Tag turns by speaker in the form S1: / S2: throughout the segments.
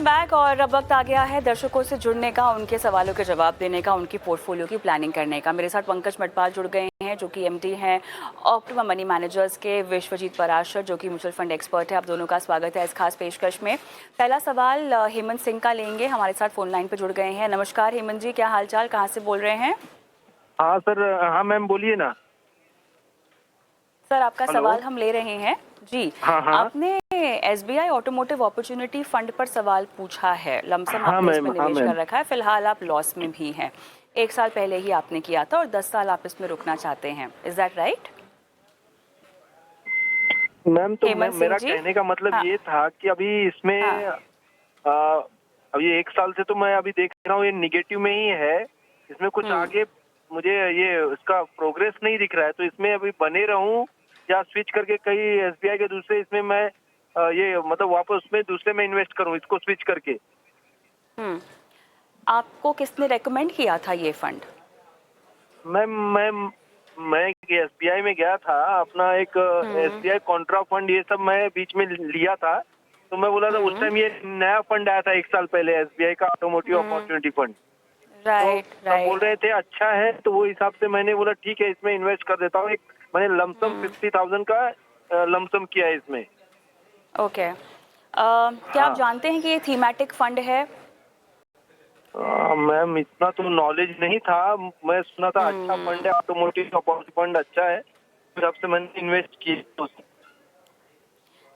S1: Welcome back. और अब वक्त आ गया है दर्शकों से जुड़ने का, उनके सवालों के जवाब देने का, उनकी पोर्टफोलियो की प्लानिंग करने का। मेरे साथ पंकज मटपाल जुड़ गए हैं जो कि एमडी हैं ऑप्टिमा मनी मैनेजर्स के, विश्वजीत पराशर जो कि म्यूचुअल फंड एक्सपर्ट है। आप दोनों का स्वागत है इस खास पेशकश में। पहला सवाल हेमंत सिंह का लेंगे, हमारे साथ फोन लाइन पर जुड़ गए हैं। नमस्कार हेमंत जी, क्या हाल चाल, कहाँ से बोल रहे हैं?
S2: हाँ सर, हाँ मैम बोलिए ना।
S1: सर आपका
S2: हेलो।
S1: सवाल हम ले रहे हैं जी।
S2: हाँ हाँ
S1: आपने एसबीआई ऑटोमोटिव अपॉर्चुनिटी फंड पर सवाल पूछा है, लमसम
S2: हाँ
S1: आपने इसमें
S2: मैम, हाँ
S1: निवेश कर
S2: मैम।
S1: रखा है, फिलहाल आप लॉस में भी हैं। 1 साल पहले ही आपने किया था और 10 साल आप इसमें रुकना चाहते हैं, इज दैट राइट?
S2: मैम तो
S1: हेमंत सिंह
S2: मेरा
S1: जी।
S2: कहने का मतलब
S1: हाँ
S2: ये था कि अभी
S1: हाँ।
S2: इसमें अभी 1 साल से तो मैं अभी देख रहा हूँ ये निगेटिव में ही है। इसमें कुछ
S1: हम्म
S2: आगे मुझे ये इसका प्रोग्रेस नहीं दिख रहा है, तो इसमें अभी बने रहूं या स्विच करके कहीं एसबीआई के दूसरे इसमें मैं ये मतलब वापस उसमें दूसरे में इन्वेस्ट करूं, इसको स्विच करके।
S1: हम्म आपको किसने रेकमेंड किया था ये फंड?
S2: मैं एसबीआई में गया था, अपना एक
S1: हम्म
S2: एसबीआई कॉन्ट्रा फंड ये सब मैं बीच में लिया था। तो मैं बोला था उस
S1: हम्म
S2: टाइम ये नया फंड आया था 1 साल पहले, एसबीआई का ऑटोमोटिव
S1: हम्म
S2: अपॉर्चुनिटी फंड। तो
S1: राइट
S2: सब बोल
S1: राइट।
S2: रहे थे अच्छा है, तो वो हिसाब से मैंने बोला ठीक है इसमें इन्वेस्ट कर देता हूँ। एक मैंने लमसम 50,000 का लमसम किया है इसमें।
S1: ओके। क्या आप
S2: हाँ
S1: जानते हैं कि ये थीमेटिक फंड है?
S2: मैम इतना तो नॉलेज नहीं था, मैं सुना था अच्छा फंड है,
S1: हम्म
S2: ऑटोमोटिव अपॉर्चुनिटी फंड अच्छा है, फिर अब से मैंने इन्वेस्ट किया।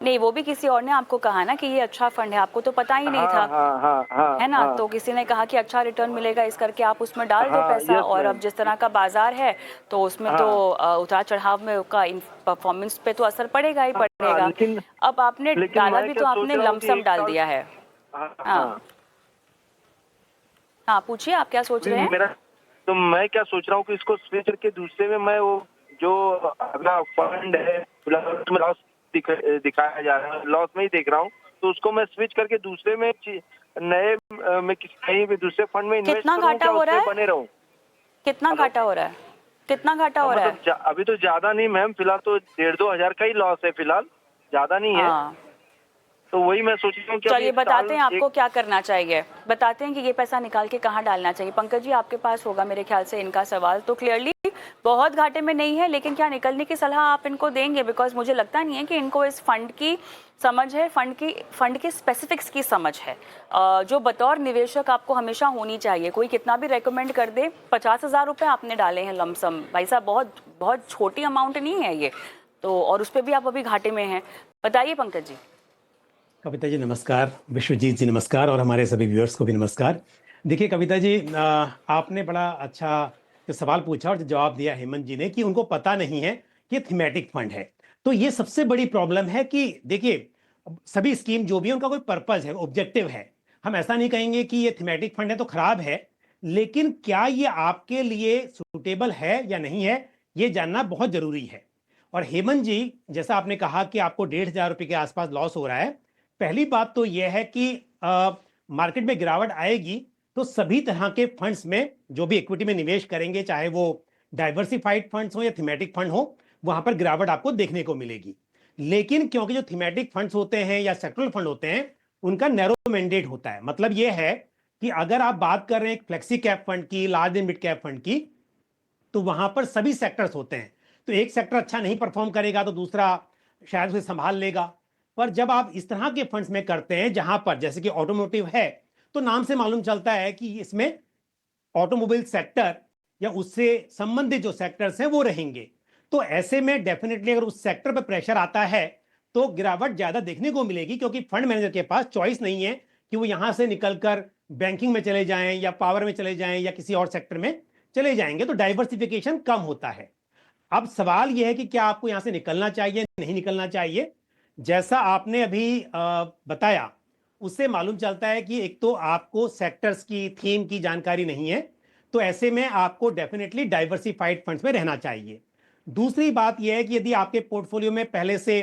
S1: नहीं, वो भी किसी और ने आपको कहा ना कि ये अच्छा फंड है, आपको तो पता ही नहीं
S2: हाँ
S1: था,
S2: हाँ हाँ हाँ
S1: है ना?
S2: हाँ
S1: तो किसी ने कहा कि अच्छा रिटर्न मिलेगा, इस करके आप उसमें डाल दो
S2: हाँ।
S1: पैसा।
S2: यस
S1: और अब
S2: मैम।
S1: जिस तरह का बाजार है तो उसमें तो
S2: हाँ
S1: उतार चढ़ाव में का परफॉर्मेंस पे तो असर पड़ेगा ही
S2: हाँ
S1: पड़ेगा।
S2: लेकिन
S1: अब आपने
S2: लेकिन
S1: डाला
S2: मैं
S1: भी
S2: क्या
S1: तो
S2: सोच
S1: आपने
S2: रहा हूँ कि
S1: लमसम
S2: 1
S1: डाल
S2: साल।
S1: दिया है।
S2: हाँ
S1: हाँ
S2: हाँ।
S1: हाँ, पूछिए आप क्या सोच
S2: अभी
S1: रहे हैं?
S2: मेरा तो मैं क्या सोच रहा हूँ कि इसको स्विच करके दूसरे में मैं वो जो अगला फंड है फिलहाल उसमें लॉस दिखाया जा रहा है, लॉस में ही देख रहा हूँ, तो उसको मैं स्विच करके दूसरे में नए में कहीं भी दूसरे फंड में इन्वेस्ट
S1: कितना
S2: करूँ,
S1: घाटा
S2: क्या
S1: हो रहा
S2: उसमें
S1: है?
S2: बने रहूँ?
S1: कितना
S2: हेलो।
S1: घाटा हो रहा है? कितना घाटा हो रहा
S2: मतलब
S1: है?
S2: अभी तो ज्यादा नहीं मैम, फिलहाल तो 1,500-2,000 का ही लॉस है, फिलहाल ज्यादा नहीं है।
S1: हाँ,
S2: तो वही मैं सोच रहा हूँ कि अभी
S1: चलिए
S2: 1 साल
S1: बताते हैं
S2: एक।
S1: आपको क्या करना चाहिए। बताते हैं कि ये पैसा निकाल के कहाँ डालना चाहिए। पंकज जी, आपके पास होगा मेरे ख्याल से इनका सवाल तो क्लियरली बहुत घाटे में नहीं है, लेकिन क्या निकलने की सलाह आप इनको देंगे? बिकॉज मुझे लगता नहीं है कि इनको इस फंड की समझ है, फंड के स्पेसिफिक्स की समझ है, जो बतौर निवेशक आपको हमेशा होनी चाहिए। कोई कितना भी रेकमेंड कर दे, 50,000 रुपये आपने डाले हैं लमसम, भाई साहब बहुत बहुत छोटी अमाउंट नहीं है ये तो, और उस पर भी आप अभी घाटे में हैं। बताइए पंकज जी।
S3: कविता जी नमस्कार, विश्वजीत जी नमस्कार, और हमारे सभी व्यूअर्स को भी नमस्कार। देखिए कविता जी, आपने बड़ा अच्छा जो सवाल पूछा और जो जवाब दिया हेमंत जी ने कि उनको पता नहीं है कि ये थीमेटिक फंड है। तो ये सबसे बड़ी प्रॉब्लम है कि देखिए, सभी स्कीम जो भी है उनका कोई पर्पज है, ऑब्जेक्टिव है। हम ऐसा नहीं कहेंगे कि ये थीमेटिक फंड है तो खराब है, लेकिन क्या ये आपके लिए सुटेबल है या नहीं है, ये जानना बहुत जरूरी है। और हेमंत जी, जैसा आपने कहा कि आपको 1,500 रुपए के आसपास लॉस हो रहा है, पहली बात तो यह है कि मार्केट में गिरावट आएगी तो सभी तरह के फंड्स में जो भी इक्विटी में निवेश करेंगे, चाहे वो डाइवर्सिफाइड फंड्स हो या थीमेटिक फंड हो, वहां पर गिरावट आपको देखने को मिलेगी। लेकिन क्योंकि जो थीमेटिक फंड्स होते हैं या सेक्टरल फंड होते हैं, उनका नैरो मैंडेट होता है। मतलब यह है कि अगर आप बात कर रहे हैं फ्लेक्सी कैप फंड की, large and mid cap fund की, तो वहां पर सभी सेक्टर्स होते हैं। तो एक सेक्टर अच्छा नहीं परफॉर्म करेगा तो दूसरा शायद उसे संभाल लेगा। पर जब आप इस तरह के फंड्स में करते हैं जहां पर जैसे कि ऑटोमोटिव है, तो नाम से मालूम चलता है कि इसमें ऑटोमोबाइल सेक्टर या उससे संबंधित जो सेक्टर्स हैं वो रहेंगे। तो ऐसे में डेफिनेटली अगर उस सेक्टर पर प्रेशर आता है तो गिरावट ज्यादा देखने को मिलेगी, क्योंकि फंड मैनेजर के पास चॉइस नहीं है कि वो यहां से निकलकर बैंकिंग में चले जाएं या पावर में चले जाएं या किसी और सेक्टर में चले जाएंगे। तो डाइवर्सिफिकेशन कम होता है। अब सवाल यह है कि क्या आपको यहां से निकलना चाहिए, नहीं निकलना चाहिए। जैसा आपने अभी बताया, उससे मालूम चलता है कि एक तो आपको सेक्टर्स की, थीम की जानकारी नहीं है, तो ऐसे में आपको डेफिनेटली डाइवर्सिफाइड फंड्स में रहना चाहिए। दूसरी बात यह है कि यदि आपके पोर्टफोलियो में पहले से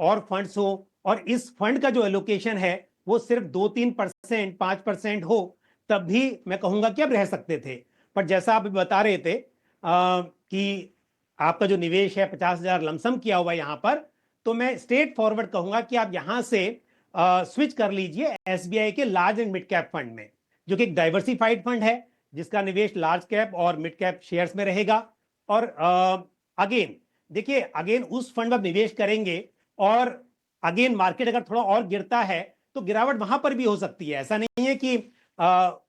S3: और फंड्स हो और इस फंड का जो एलोकेशन है वो सिर्फ 2-3%, 5% हो, तब भी मैं कहूंगा कि आप रह सकते थे। पर जैसा आप बता रहे थे कि आपका जो निवेश है 50,000 लमसम किया हुआ है यहां पर, तो मैं स्ट्रेट फॉरवर्ड कहूंगा कि आप यहां से स्विच कर लीजिए एसबीआई के large and mid cap fund में, जो कि एक डाइवर्सिफाइड फंड है जिसका निवेश लार्ज कैप और मिड कैप शेयर्स में रहेगा। और अगेन देखिए, अगेन उस फंड में आप निवेश करेंगे और अगेन मार्केट अगर थोड़ा और गिरता है तो गिरावट वहां पर भी हो सकती है, ऐसा नहीं है कि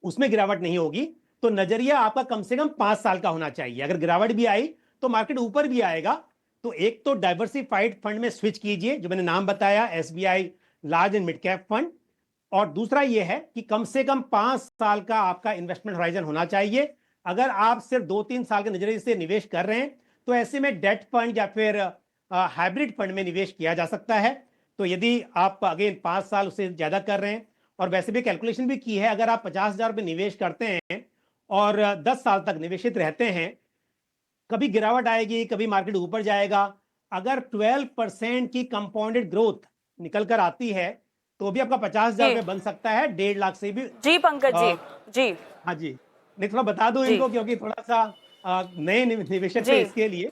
S3: उसमें गिरावट नहीं होगी। तो नजरिया आपका कम से कम 5 साल का होना चाहिए। अगर गिरावट भी आई तो मार्केट ऊपर भी आएगा। तो एक तो डाइवर्सिफाइड फंड में स्विच कीजिए, जो मैंने नाम बताया, SBI large and mid cap fund. और दूसरा यह है कि कम से कम 5 साल का आपका इन्वेस्टमेंट होराइजन होना चाहिए। अगर आप सिर्फ 2-3 साल के नजरिए से निवेश कर रहे हैं तो ऐसे में डेट फंड या फिर हाइब्रिड फंड में निवेश किया जा सकता है। तो यदि आप अगेन 5 साल उससे ज्यादा कर रहे हैं, और वैसे भी कैलकुलेशन भी की है, अगर आप 50,000 रुपये निवेश करते हैं और 10 साल तक निवेशित रहते हैं, कभी गिरावट आएगी, कभी मार्केट ऊपर जाएगा, अगर 12% की कंपाउंडेड ग्रोथ निकल कर आती है तो भी आपका 50,000
S1: जी
S3: रुपये बन सकता है, 1.5 लाख से भी।
S1: जी पंकज जी। जी
S3: हाँ जी, नहीं थोड़ा बता दो
S1: जी
S3: इनको, क्योंकि थोड़ा सा नए निवेशक
S1: जी
S3: है इसके लिए।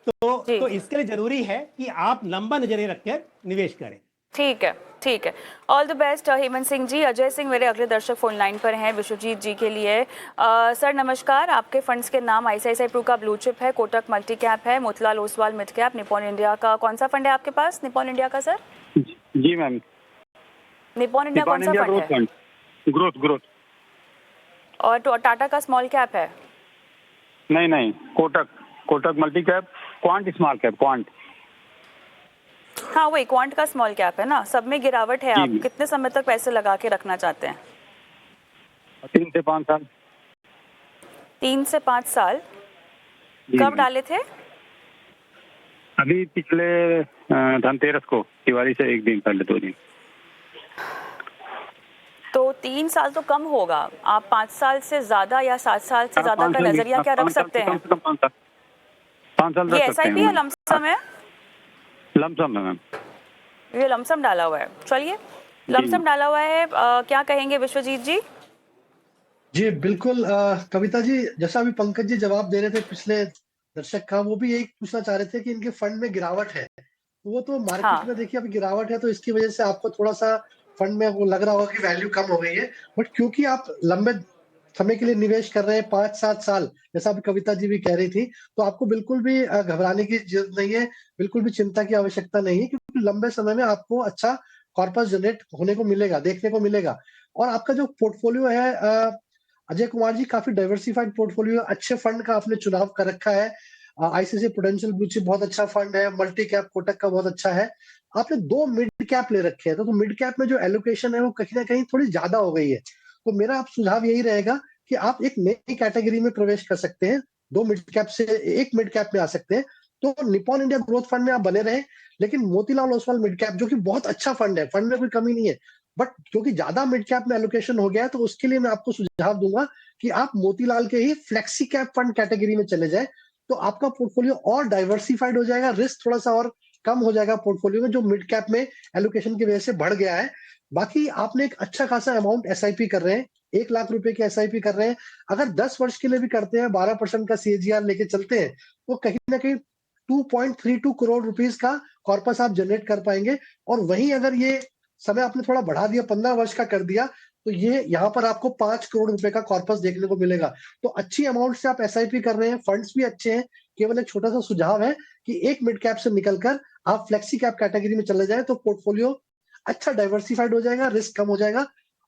S1: जी
S3: तो इसके लिए जरूरी है कि आप लंबा नजरिए रखकर निवेश करें।
S1: ठीक है, ठीक है। All the best Hemant Singh ji. Ajay Singh मेरे अगले दर्शक फोन लाइन पर हैं विश्वजीत जी के लिए। सर नमस्कार। आपके फंड्स के नाम आईसीआईसीआई प्रू का ब्लू चिप है, कोटक मल्टी कैप है, Motilal Oswal mid cap, Nippon India का कौन सा फंड है आपके पास? निप्पॉन इंडिया का सर?
S4: जी मैम,
S1: निप्पॉन इंडिया कौन सा
S4: इंडिया
S1: फंड
S4: ग्रोथ
S1: है?
S4: Fund, growth.
S1: और टाटा का स्मॉल कैप है?
S4: नहीं, Kotak multi cap, quant small cap, quant.
S1: हाँ वही क्वांट का स्मॉल कैप है ना। सब में गिरावट है। आप
S4: जी।
S1: कितने समय तक पैसे लगा के रखना चाहते हैं?
S4: 3 से 5 साल।
S1: 3 से 5 साल।
S4: जी
S1: कब
S4: मैम।
S1: डाले थे?
S4: अभी पिछले धनतेरस को, दिवाली से 1 दिन पहले, 2 दिन।
S1: तो 3 साल तो कम होगा। आप 5 साल से ज्यादा या 7 साल से ज्यादा का नजरिया क्या रख सकते हैं?
S4: कम से कम 5 साल
S1: ये
S4: रख सकते
S1: एसआईपी या
S4: हैं।
S1: लमसम है?
S4: लमसम है मैम।
S1: ये लमसम डाला हुआ है। चलिए, लमसम डाला हुआ है। क्या कहेंगे विश्वजीत जी?
S5: जी बिल्कुल, कविता जी, जैसा अभी पंकज जी जवाब दे रहे थे पिछले दर्शक का, वो भी यही पूछना चाह रहे थे कि इनके फंड में गिरावट है। तो वो तो मार्केट
S1: हाँ
S5: में देखिए अभी गिरावट है, तो इसकी वजह से आपको थोड़ा-सा फंड में वो लग रहा होगा कि वैल्यू कम हो गई है। बट क्योंकि आप लंबे समय के लिए निवेश कर रहे हैं, 5-7 साल, जैसा अभी कविता जी भी कह रही थी, तो आपको बिल्कुल भी घबराने की ज़रूरत नहीं है, बिल्कुल भी चिंता की आवश्यकता नहीं है, क्योंकि लंबे समय में आपको अच्छा कॉर्पस जनरेट होने को मिलेगा, देखने को मिलेगा। और आपका जो पोर्टफोलियो है, अजय कुमार जी, काफ़ी डाइवर्सिफाइड पोर्टफोलियो, अच्छे फंड का आपने चुनाव कर रखा है। आईसीआईसीआई प्रूडेंशियल ब्लू चिप बहुत अच्छा फंड है, मल्टी कैप कोटक का बहुत अच्छा है। आपने 2 मिड कैप ले रखे हैं, तो मिड कैप में जो एलोकेशन है वो कहीं न कहीं थोड़ी ज़्यादा हो गई है। तो मेरा आप सुझाव यही रहेगा कि आप एक नई कैटेगरी में प्रवेश कर सकते हैं, 2 मिड कैप से 1 मिड कैप में आ सकते हैं। तो निप्पॉन इंडिया ग्रोथ फंड में आप बने रहें, लेकिन मोतीलाल ओसवाल मिड कैप, जो कि बहुत अच्छा फंड है, फंड में कोई कमी नहीं है, बट क्योंकि ज़्यादा मिड कैप में एलोकेशन हो गया है, तो उसके लिए मैं आपको सुझाव दूँगा कि आप मोतीलाल के ही फ्लेक्सी कैप फंड कैटेगरी में चले जाएँ। तो आपका पोर्टफोलियो और डाइवर्सिफाइड हो जाएगा, रिस्क थोड़ा-सा और कम हो जाएगा पोर्टफोलियो में, जो मिड कैप में एलोकेशन की वजह से बढ़ गया है। बाकी आपने एक अच्छा खासा अमाउंट एसआईपी कर रहे हैं, 1 लाख रुपए की एसआईपी कर रहे हैं। अगर 10 वर्ष के लिए भी करते हैं, 12% का सीएजीआर लेके चलते हैं, तो कहीं न कहीं 2.32 करोड़ रुपीस का कॉर्पस आप जनरेट कर पाएँगे। और वहीं अगर ये समय आपने थोड़ा बढ़ा दिया, 15 वर्ष का कर दिया, तो ये यहाँ पर आपको 5 करोड़ रुपए का कॉर्पस देखने को मिलेगा। तो अच्छी अमाउंट से आप एसआईपी कर रहे हैं, फंड्स भी अच्छे हैं। केवल एक छोटा-सा सुझाव है कि एक मिड कैप से निकलकर आप फ्लेक्सी कैप कैटेगरी में चले जाएँ, तो पोर्टफोलियो अच्छा डाइवर्सिफाइड हो जाएगा, रिस्क कम हो जाएगा।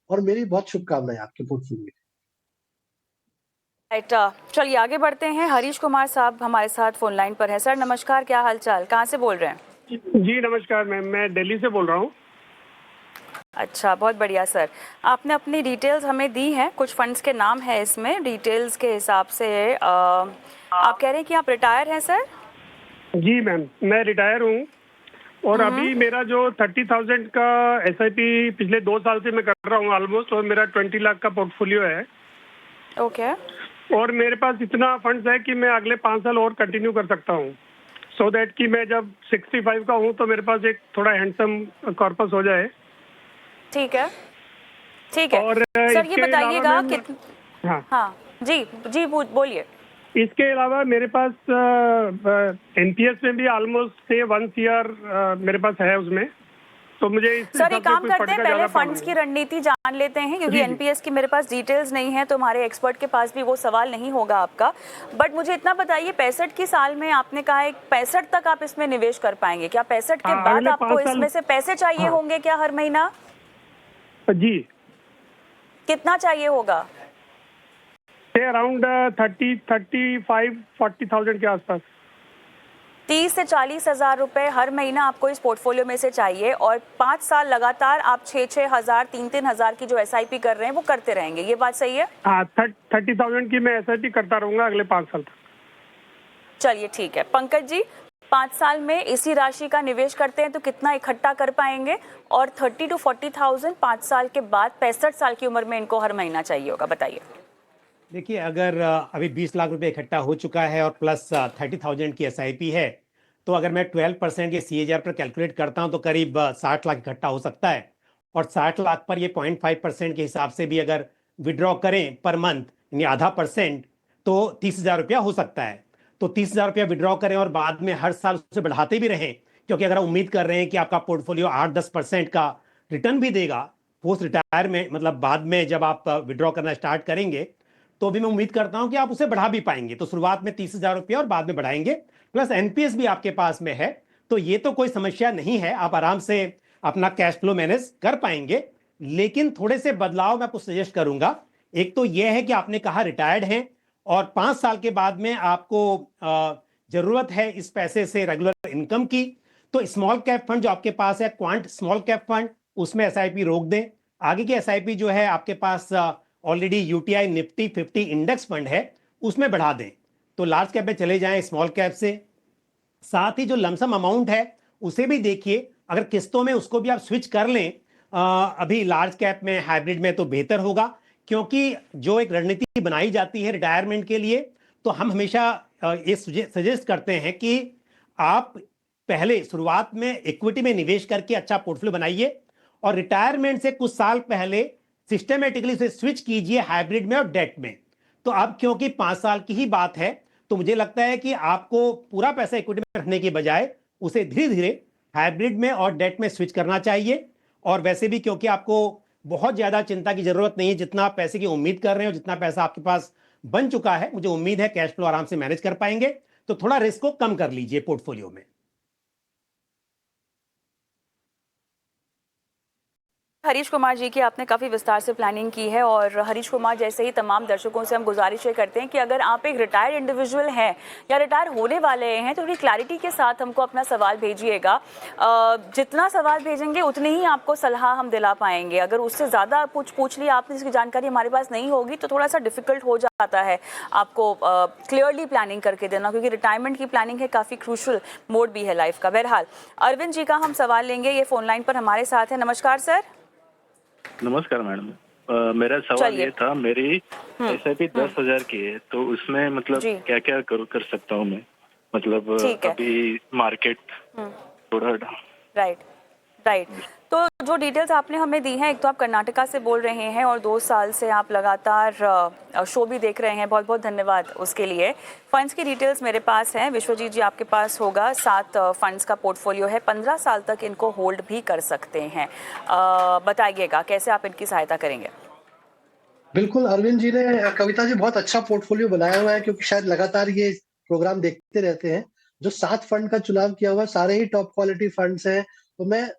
S5: और मेरी बहुत शुभकामनाएँ आपके पोर्टफोलियो में।
S1: राइट। चलिए आगे बढ़ते हैं। हरीश कुमार साहब हमारे साथ फोन लाइन पर है। सर नमस्कार, क्या हाल चाल? कहाँ से बोल रहे हैं?
S6: जी नमस्कार मैम, मैं दिल्ली से बोल रहा हूँ।
S1: अच्छा, बहुत बढ़िया सर। आपने अपनी डिटेल्स हमें दी हैं, कुछ फंड्स के नाम है इसमें। डिटेल्स के हिसाब से आप कह रहे हैं कि आप रिटायर हैं सर?
S6: जी मैम, मैं रिटायर हूँ और अभी मेरा जो 30,000 का एसआईपी पिछले 2 साल से मैं कर रहा हूँ ऑलमोस्ट, और मेरा 20 लाख का पोर्टफोलियो है।
S1: ओके।
S6: और मेरे पास इतना फंड्स है कि मैं अगले 5 साल और कंटिन्यू कर सकता हूँ, सो दैट कि मैं जब 65 का हूँ तो मेरे पास एक थोड़ा हैंडसम कॉर्पस हो जाए।
S1: ठीक है, ठीक है।
S6: और
S1: सर ये
S6: इसके
S1: बताइएगा
S6: अलावा
S1: कि
S6: हाँ,
S1: हाँ जी जी बोलिए।
S6: इसके अलावा मेरे पास एनपीएस में भी ऑलमोस्ट से 1 ईयर मेरे पास है उसमें। तो मुझे इस
S1: सर एक
S6: हिसाब से
S1: काम
S6: कोई
S1: करते
S6: फंड
S1: हैं,
S6: का
S1: पहले
S6: ज्यादा
S1: फंड्स की
S6: प्रॉब्लम
S1: रणनीति जान लेते हैं, क्योंकि
S6: जी, जी।
S1: एनपीएस की मेरे पास डिटेल्स नहीं है, तो हमारे एक्सपर्ट के पास भी वो सवाल नहीं होगा आपका। बट मुझे इतना बताइए, 65 की साल में आपने कहा है 65 तक आप इसमें निवेश कर पाएंगे क्या? 65 के
S6: हाँ,
S1: बाद
S6: अगले
S1: आपको
S6: 5 साल।
S1: इसमें से पैसे चाहिए
S6: हाँ
S1: होंगे क्या हर महीना?
S6: जी,
S1: कितना चाहिए होगा?
S6: से अराउंड 35-40,000 के आसपास।
S1: 30 से 40 हजार रुपए हर महीना आपको इस पोर्टफोलियो में से चाहिए, और 5 साल लगातार आप 6-6 हजार 3-3 हजार की जो एसआईपी कर रहे हैं वो करते रहेंगे, ये बात सही है?
S6: हाँ, 30,000 की मैं SIP करता रहूंगा अगले 5 साल तक।
S1: चलिए ठीक है पंकज जी, 5 साल में इसी राशि का निवेश करते हैं तो कितना इकट्ठा कर पाएंगे? और 30 to 40,000 5 साल के बाद 65 साल की उम्र में इनको हर महीना चाहिए होगा, बताइए।
S3: देखिए, अगर अभी 20 लाख रुपए इकट्ठा हो चुका है और प्लस 30,000 की एसआईपी है, तो अगर मैं 12% के CAGR पर कैलकुलेट करता हूं तो करीब 60 लाख इकट्ठा हो सकता है। और 60 लाख पर ये 0.5% के हिसाब से भी अगर विड्रॉ करें पर मंथ, यानी आधा %, तो 30,000 रुपया हो सकता है। तो 30,000 रुपया विड्रॉ करें और बाद में हर साल उसे बढ़ाते भी रहें, क्योंकि अगर आप उम्मीद कर रहे हैं कि आपका पोर्टफोलियो 8-10% का रिटर्न भी देगा पोस्ट रिटायरमेंट, मतलब बाद में जब आप विड्रॉ करना स्टार्ट करेंगे, तो भी मैं उम्मीद करता हूं कि आप उसे बढ़ा भी पाएंगे। तो शुरुआत में 30,000 रुपया और बाद में बढ़ाएंगे, प्लस एनपीएस भी आपके पास में है, तो ये तो कोई समस्या नहीं है, आप आराम से अपना कैश फ्लो मैनेज कर पाएंगे। लेकिन थोड़े से बदलाव मैं आपको सजेस्ट करूंगा। एक तो यह है कि आपने कहा रिटायर्ड हैं और 5 साल के बाद में आपको जरूरत है इस पैसे से रेगुलर इनकम की, तो स्मॉल कैप फंड जो आपके पास है, क्वांट स्मॉल कैप फंड, उसमें एसआईपी रोक दें। आगे की एसआईपी जो है आपके पास already UTI Nifty 50 index fund है, उसमें बढ़ा दें। तो लार्ज कैप में चले जाएं स्मॉल कैप से। साथ ही जो लमसम अमाउंट है उसे भी देखिए, अगर किस्तों में उसको भी आप स्विच कर लें अभी लार्ज कैप में, हाइब्रिड में, तो बेहतर होगा। क्योंकि जो एक रणनीति बनाई जाती है रिटायरमेंट के लिए, तो हम हमेशा ये सजेस्ट करते हैं कि आप पहले शुरुआत में इक्विटी में निवेश करके अच्छा पोर्टफोलियो बनाइए और रिटायरमेंट से कुछ साल पहले सिस्टमेटिकली उसे स्विच कीजिए हाइब्रिड में और डेट में। तो अब क्योंकि 5 साल की ही बात है, तो मुझे लगता है कि आपको पूरा पैसा इक्विटी में रखने के बजाय उसे धीरे धीरे हाइब्रिड में और डेट में स्विच करना चाहिए। और वैसे भी क्योंकि आपको बहुत ज्यादा चिंता की जरूरत नहीं है, जितना आप पैसे की उम्मीद कर रहे हैं और जितना पैसा आपके पास बन चुका है, मुझे उम्मीद है कैश फ्लो आराम से मैनेज कर पाएंगे। तो थोड़ा रिस्क को कम कर लीजिए पोर्टफोलियो में।
S1: हरीश कुमार जी की आपने काफ़ी विस्तार से प्लानिंग की है, और हरीश कुमार जैसे ही तमाम दर्शकों से हम गुजारिश ये करते हैं कि अगर आप एक रिटायर्ड इंडिविजुअल हैं या रिटायर होने वाले हैं तो थोड़ी क्लैरिटी के साथ हमको अपना सवाल भेजिएगा। जितना सवाल भेजेंगे उतनी ही आपको सलाह हम दिला पाएंगे। अगर उससे ज़्यादा कुछ पूछ लिया आपने जिसकी जानकारी हमारे पास नहीं होगी तो थोड़ा सा डिफिकल्ट हो जाता है आपको क्लियरली प्लानिंग करके देना, क्योंकि रिटायरमेंट की प्लानिंग है, काफ़ी क्रूशल मोड भी है लाइफ का। बहरहाल अरविंद जी का हम सवाल लेंगे, ये फ़ोन लाइन पर हमारे साथ है। नमस्कार सर।
S7: नमस्कार मैडम, मेरा सवाल ये था, मेरी SIP 10,000 की है, तो उसमें मतलब क्या क्या कर सकता हूँ मैं, मतलब अभी मार्केट थोड़ा।
S1: राइट। तो जो डिटेल्स आपने हमें दी हैं, एक तो आप कर्नाटका से बोल रहे हैं और 2 साल से आप लगातार शो भी देख रहे हैं, बहुत बहुत धन्यवाद उसके लिए। फंड्स की डिटेल्स मेरे पास हैं, विश्वजीत जी आपके पास होगा। 7 फंड्स का पोर्टफोलियो है, 15 साल तक इनको होल्ड भी कर सकते हैं। बताइएगा कैसे आप इनकी सहायता करेंगे।
S5: बिल्कुल, अरविंद जी ने, कविता जी बहुत अच्छा पोर्टफोलियो बनाया हुआ है, क्योंकि शायद लगातार ये प्रोग्राम देखते रहते हैं। जो 7 फंड का चुनाव किया हुआ है, सारे ही टॉप क्वालिटी फंड्स हैं। तो मैं,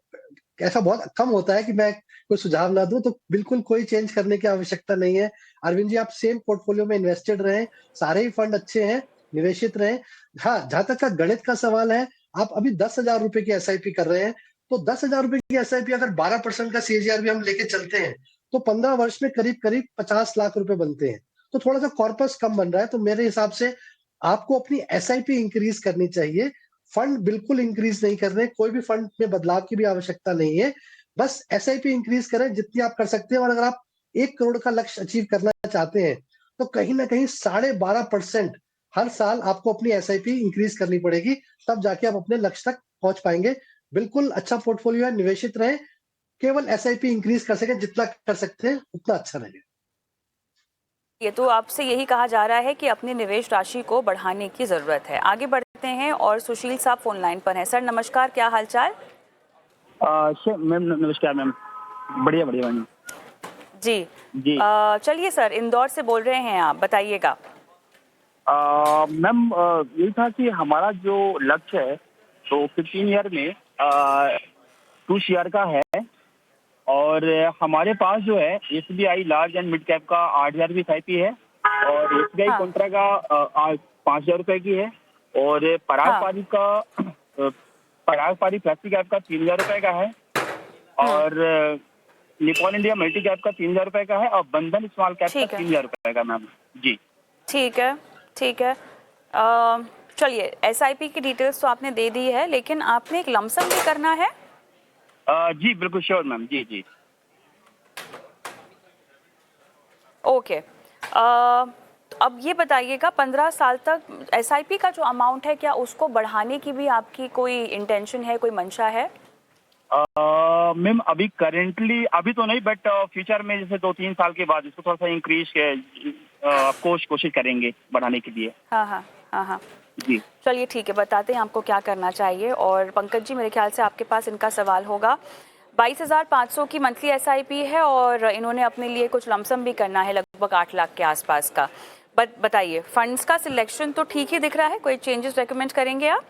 S5: ऐसा बहुत कम होता है कि मैं कोई सुझाव ना दूं, तो बिल्कुल कोई चेंज करने की आवश्यकता नहीं है। अरविंद जी, आप सेम पोर्टफोलियो में इन्वेस्टेड रहें, सारे ही फंड अच्छे हैं, निवेशित रहें। हाँ, जहां तक का गणित का सवाल है, आप अभी 10,000 रुपए की एसआईपी कर रहे हैं, तो 10,000 रुपए की एसआईपी अगर 12% का CAGR भी हम लेके चलते हैं, तो 15 वर्ष में करीब करीब 50 लाख रुपए बनते हैं। तो थोड़ा सा कॉर्पस कम बन रहा है, तो मेरे हिसाब से आपको अपनी एसआईपी इंक्रीज करनी चाहिए। फंड बिल्कुल इंक्रीज नहीं कर रहे, कोई भी फंड में बदलाव की भी आवश्यकता नहीं है। बस एसआईपी इंक्रीज करें जितनी आप कर सकते हैं। और अगर आप 1 करोड़ का लक्ष्य अचीव करना चाहते हैं, तो कहीं ना कहीं 12.5% हर साल आपको अपनी एसआईपी इंक्रीज करनी पड़ेगी, तब जाके आप अपने लक्ष्य तक पहुंच पाएंगे। बिल्कुल अच्छा पोर्टफोलियो है, निवेशित रहें, केवल एसआईपी इंक्रीज कर सके, जितना कर सकते हैं उतना अच्छा रहेगा।
S1: ये तो आपसे यही कहा जा रहा है कि अपनी निवेश राशि को बढ़ाने की जरूरत है। आगे बढ़ते हैं और सुशील साहब फोन लाइन पर हैं। सर नमस्कार, क्या हालचाल?
S4: मैम नमस्कार मैम, बढ़िया बढ़िया मैम।
S1: जी
S4: जी
S1: चलिए सर, इंदौर से बोल रहे हैं आप, बताइएगा।
S4: मैम यही था कि हमारा जो लक्ष्य है तो 15 ईयर में 2 शेयर का है, और हमारे पास जो है SBI large and mid cap का 8,000 की SIP है, और SBI
S1: हाँ।
S4: कॉन्ट्रा का 5,000 रुपए की है, और पराग पारी फ्लेक्सी कैप का 3,000 रुपए का है, और निपॉन इंडिया मल्टी कैप का 3,000 रुपए का है, और बंधन स्मॉल कैप का 3,000 रुपए का मैम। जी
S1: ठीक है, ठीक है। चलिए, SIP की डिटेल्स तो आपने दे दी है, लेकिन आपने एक लमसम भी करना है।
S4: जी बिल्कुल श्योर मैम। जी जी
S1: ओके। अब ये बताइएगा, 15 साल तक SIP का जो अमाउंट है, क्या उसको बढ़ाने की भी आपकी कोई इंटेंशन है, कोई मंशा है?
S4: मैम अभी करेंटली अभी तो नहीं, बट फ्यूचर में जैसे 2-3 साल के बाद इसको थोड़ा सा इंक्रीज कोशिश करेंगे बढ़ाने के लिए।
S1: हाँ
S4: जी
S1: चलिए ठीक है, बताते हैं आपको क्या करना चाहिए। और पंकज जी, मेरे ख्याल से आपके पास इनका सवाल होगा। 22,500 की मंथली SIP है, और इन्होंने अपने लिए कुछ लमसम भी करना है, लगभग 8 लाख के आसपास का। बताइए, फंड्स का सिलेक्शन तो ठीक ही दिख रहा है, कोई चेंजेस रेकमेंड करेंगे आप?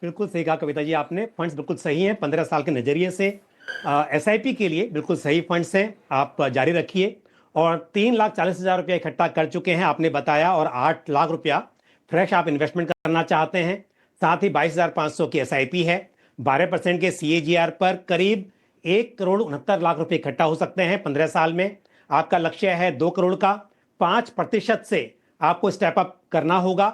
S3: बिल्कुल सही कहा कविता जी आपने, फंड्स बिल्कुल सही हैं। 15 साल के नजरिए से SIP के लिए बिल्कुल सही फंड्स हैं, आप जारी रखिए। और 3,40,000 रुपया इकट्ठा कर चुके हैं आपने बताया, और 8 लाख रुपया फ्रेश आप इन्वेस्टमेंट करना चाहते हैं। साथ ही 22,500 की SIP है, 12% के CAGR पर करीब 1,69,00,000 रुपए इकट्ठा हो सकते हैं 15 साल में। आपका लक्ष्य है 2 करोड़ का, 5% से आपको स्टेप अप करना होगा।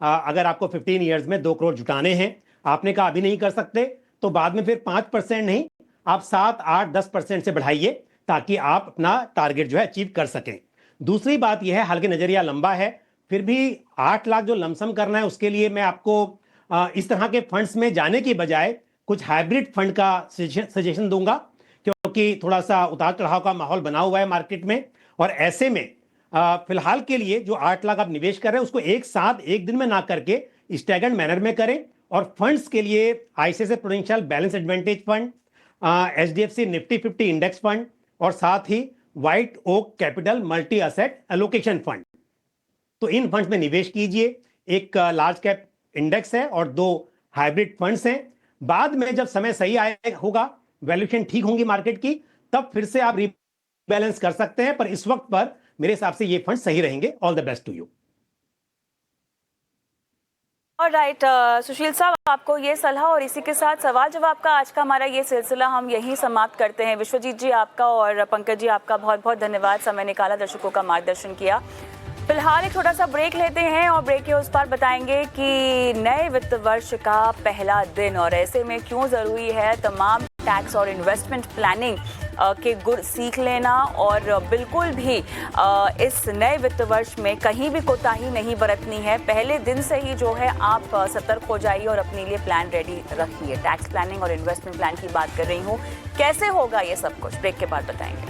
S3: अगर आपको 15 ईयर्स में 2 करोड़ जुटाने हैं, आपने कहा अभी नहीं कर सकते, तो बाद में फिर 5% नहीं, आप 7, 8, 10% से बढ़ाइए, ताकि आप अपना टारगेट जो है अचीव कर सकें। दूसरी बात यह है, हालांकि नजरिया लंबा है, फिर भी 8 लाख जो लमसम करना है, उसके लिए मैं आपको इस तरह के फंड्स में जाने की बजाय कुछ हाइब्रिड फंड का सजेशन दूंगा, क्योंकि थोड़ा सा उतार चढ़ाव का माहौल बना हुआ है मार्केट में। और ऐसे में फिलहाल के लिए जो 8 लाख आप निवेश कर रहे हैं, उसको एक साथ एक दिन में ना करके स्टैगर्ड मैनर में करें। और फंड्स के लिए ICICI Prudential balance advantage fund, HDFC Nifty 50 index fund, और साथ ही White Oak Capital multi asset allocation fund, तो इन फंड्स में निवेश कीजिए। एक लार्ज कैप इंडेक्स है और 2 हाइब्रिड फंड्स हैं। बाद में जब समय सही आए होगा, वैल्यूएशन ठीक होंगी मार्केट की, तब फिर से आप रीबैलेंस कर सकते हैं, पर इस वक्त पर मेरे हिसाब से ये फंड सही रहेंगे। All the best to you.
S1: Alright, Sushil साहब, आपको ये सलाह और इसी के साथ सवाल जवाब का आज का हमारा ये सिलसिला हम यहीं समाप्त करते हैं। विश्वजीत जी आपका और पंकज जी आपका बहुत बहुत धन्यवाद, समय निकाला, दर्शकों का मार्गदर्शन किया। फिलहाल एक छोटा सा ब्रेक लेते हैं, और ब्रेक के उस पार बताएंगे कि नए वित्त वर्ष का पहला दिन और ऐसे में क्यों ज़रूरी है तमाम टैक्स और इन्वेस्टमेंट प्लानिंग के गुर सीख लेना, और बिल्कुल भी इस नए वित्त वर्ष में कहीं भी कोताही नहीं बरतनी है। पहले दिन से ही जो है आप सतर्क हो जाइए और अपने लिए प्लान रेडी रखिए। टैक्स प्लानिंग और इन्वेस्टमेंट प्लान की बात कर रही हूँ, कैसे होगा ये सब कुछ ब्रेक के बाद बताएंगे।